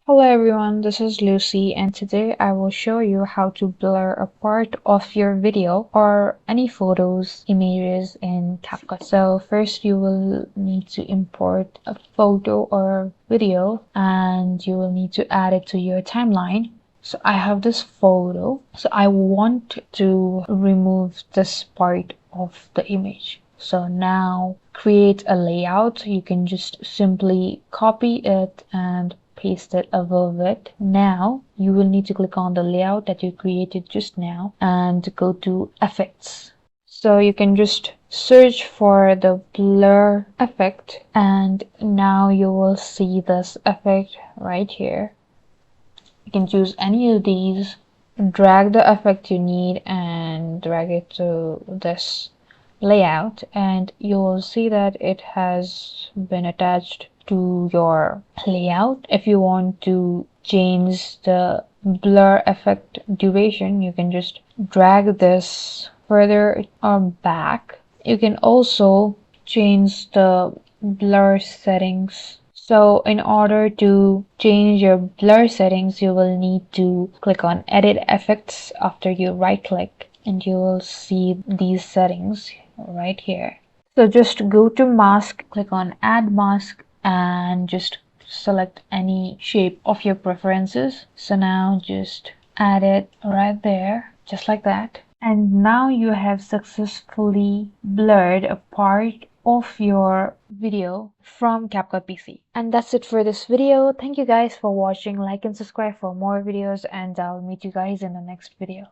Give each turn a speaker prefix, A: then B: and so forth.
A: Hello everyone, this is Lucy and today I will show you how to blur a part of your video or any photos, images in CapCut. So first you will need to import a photo or video and you will need to add it to your timeline. So I have this photo, so I want to remove this part of the image. So now create a layout. You can just simply copy it and paste it above it. Now you will need to click on the layout that you created just now and go to effects. So you can just search for the blur effect and now you will see this effect right here. You can choose any of these, drag the effect you need and drag it to this layout and you will see that it has been attached to your layout. If you want to change the blur effect duration, you can just drag this further or back. You can also change the blur settings. So in order to change your blur settings, you will need to click on edit effects after you right click and you will see these settings right here. So just go to mask, click on add mask and just select any shape of your preferences. So now just add it right there, just like that. And now you have successfully blurred a part of your video from CapCut PC. And that's it for this video. Thank you guys for watching. Like and subscribe for more videos and I'll meet you guys in the next video.